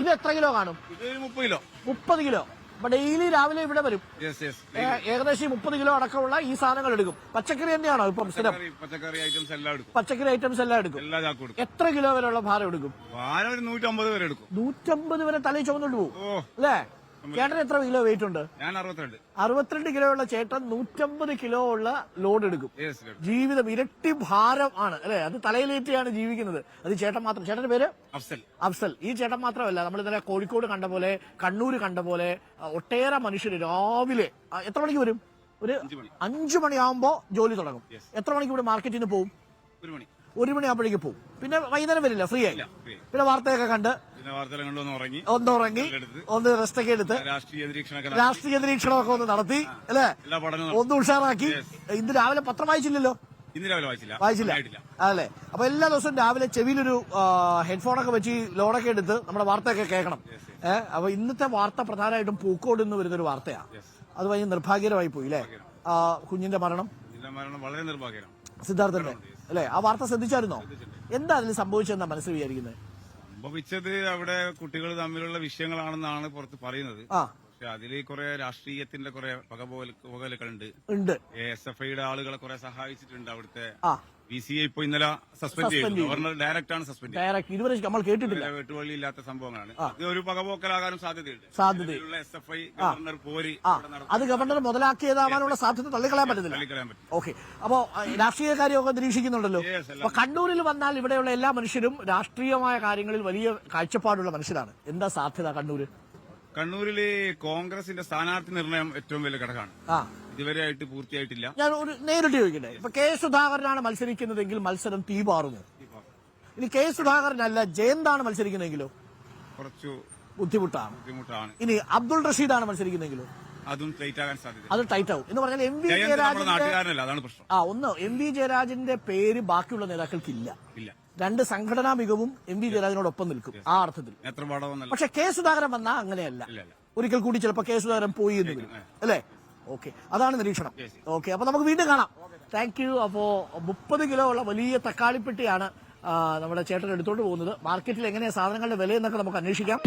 ഇത് എത്ര കിലോ കാണും? ഇത് 30 കിലോ. 30 കിലോ. അപ്പൊ ഡെയിലി രാവിലെ ഇവിടെ വരും. ഏകദേശം 30 കിലോ അടക്കമുള്ള ഈ സാധനങ്ങൾ എടുക്കും. പച്ചക്കറി തന്നെയാണോ ഇപ്പം സ്ഥിരം? പച്ചക്കറി ഐറ്റംസ് എല്ലാം എടുക്കും. പച്ചക്കറി ഐറ്റംസ് എല്ലാം എടുക്കും. എല്ലാ ചാക്കും എടുക്കും. എത്ര കിലോ വരെയുള്ള ഭാരം എടുക്കും? ഭാരം ഒരു 150 വരെ എടുക്കും. 150 വരെ തലയിൽ ചുമന്നുകൊണ്ട് പോകും അല്ലേ? ചേട്ടൻ എത്ര കിലോ വെയിറ്റ് ഉണ്ട്? ഞാൻ 62. 62 കിലോ ഉള്ള ചേട്ടൻ 150 കിലോ ഉള്ള ലോഡ് എടുക്കും. ജീവിതം ഇരട്ടി ഭാരം ആണ് അല്ലെ? അത് തലയിലേറ്റിയാണ് ജീവിക്കുന്നത്. അത് ചേട്ടൻ മാത്രം. ചേട്ടന്റെ പേര് അഫ്സൽ. ഈ ചേട്ടൻ മാത്രമല്ല, നമ്മൾ ഇന്നലെ കോഴിക്കോട് കണ്ട പോലെ, കണ്ണൂർ കണ്ട പോലെ ഒട്ടേറെ മനുഷ്യർ രാവിലെ എത്ര മണിക്ക് വരും? ഒരു 5 മണിയാകുമ്പോ ജോലി തുടങ്ങും. എത്ര മണിക്ക് ഇവിടെ മാർക്കറ്റിൽ നിന്ന് പോകും? 1 മണിയാകുമ്പോഴേക്ക് പോകും. പിന്നെ വൈകുന്നേരം വരില്ല, ഫ്രീ ആയി. പിന്നെ വാർത്തയൊക്കെ കണ്ട് ഒന്ന് ഉറങ്ങി, ഒന്ന് റെസ്റ്റ് ഒക്കെ എടുത്ത് രാഷ്ട്രീയ നിരീക്ഷണമൊക്കെ ഒന്ന് നടത്തി അല്ലെ? ഒന്ന് ഉഷാറാക്കി. ഇന്ന് രാവിലെ പത്രം വായിച്ചില്ലല്ലോ? വായിച്ചില്ല അല്ലേ? അപ്പൊ എല്ലാ ദിവസവും രാവിലെ ചെവിയിലൊരു ഹെഡ്ഫോണൊക്കെ വെച്ച് ലോഡൊക്കെ എടുത്ത് നമ്മുടെ വാർത്തയൊക്കെ കേൾക്കണം. അപ്പൊ ഇന്നത്തെ വാർത്ത പ്രധാനമായിട്ടും പൂക്കോട് നിന്ന് വരുന്നൊരു വാർത്തയാണ്. അത് ഭയങ്കര നിർഭാഗ്യകരമായി പോയി അല്ലെ? കുഞ്ഞിന്റെ മരണം വളരെ നിർഭാഗ്യകരം. സിദ്ധാർത്ഥന്റെ അല്ലെ? ആ വാർത്ത ശ്രദ്ധിച്ചായിരുന്നോ? എന്താ അതിൽ സംഭവിച്ചതെന്നാ മനസ്സിൽ വിചാരിക്കുന്നത്? സംഭവിച്ചത് അവിടെ കുട്ടികൾ തമ്മിലുള്ള വിഷയങ്ങളാണെന്നാണ് പുറത്ത് പറയുന്നത്. പക്ഷെ അതിൽ കുറെ രാഷ്ട്രീയത്തിന്റെ കുറെ പകപോകലുകളുണ്ട്. SFIയുടെ ആളുകളെ കുറെ സഹായിച്ചിട്ടുണ്ട്. അവിടുത്തെ VCA ഇപ്പൊ ഇന്നലെ സസ്പെൻഡ് ചെയ്തു. ഗവർണർ ഡയറക്റ്റ് ആണ് സസ്പെൻഡ് ചെയ്തത്. ഇതുവരെ നമ്മൾ കേട്ടിട്ടില്ല. വെട്ടുവള്ളി ഇല്ലാത്ത സംഭവങ്ങളാണ്. ഇത് ഒരു പകപോക്കലാകാനും സാധ്യതയുണ്ട്. SFI ഗവർണർ പോരി അത് ഗവർണർ മുതലാക്കിയതാവാനുള്ള സാധ്യത തള്ളിക്കളയാൻ പറ്റുന്നില്ല. ഓക്കെ. അപ്പോ രാഷ്ട്രീയ കാര്യമൊക്കെ നിരീക്ഷിക്കുന്നുണ്ടല്ലോ. അപ്പൊ കണ്ണൂരിൽ വന്നാൽ ഇവിടെയുള്ള എല്ലാ മനുഷ്യരും രാഷ്ട്രീയമായ കാര്യങ്ങളിൽ വലിയ കാഴ്ചപ്പാടുള്ള മനുഷ്യരാണ്. എന്താ സാധ്യത കണ്ണൂര്? കണ്ണൂരില് കോൺഗ്രസിന്റെ സ്ഥാനാർത്ഥി നിർണയം ഏറ്റവും വലിയ ഘടകമാണ്. ഇതുവരെയായിട്ട് പൂർത്തിയായിട്ടില്ല. ഞാൻ ഒരു നേരിട്ട് ചോദിക്കട്ടെ, ഇപ്പൊ കെ സുധാകരനാണ് മത്സരിക്കുന്നതെങ്കിൽ മത്സരം തീപാറുമോ? ഇനി കെ സുധാകരനല്ല ജയന്താണ് മത്സരിക്കുന്നതെങ്കിലോ? കുറച്ചു ബുദ്ധിമുട്ടാണ്. ഇനി അബ്ദുൾ റഷീദാണ് മത്സരിക്കുന്നതെങ്കിലോ? അതും ടൈറ്റ് ആകാൻ സാധ്യത. അത് ടൈറ്റ് ആവും എന്ന് പറഞ്ഞാൽ എം വി ജയരാജന്റെ പേര് ബാക്കിയുള്ള നേതാക്കൾക്കില്ല. 2 സംഘടനാ മികവും എം വി ജയരാജനോടൊപ്പം നിൽക്കും ആ അർത്ഥത്തിൽ. പക്ഷെ കെ സുധാകരൻ വന്നാൽ അങ്ങനെയല്ല. ഒരിക്കൽ കൂടി ചിലപ്പോൾ കെ സുധാകരൻ പോയി എന്ന് വരും അല്ലേ? ഓക്കെ, അതാണ് നിരീക്ഷണം. ഓക്കെ, അപ്പൊ നമുക്ക് വീണ്ടും കാണാം. Thank you. അപ്പോ 30 കിലോ ഉള്ള വലിയ തക്കാളിപ്പെട്ടിയാണ് നമ്മുടെ ചേട്ടൻ എടുത്തോണ്ട് പോകുന്നത്. മാർക്കറ്റിൽ എങ്ങനെയാ സാധനങ്ങളുടെ വില എന്നൊക്കെ നമുക്ക് അന്വേഷിക്കാം.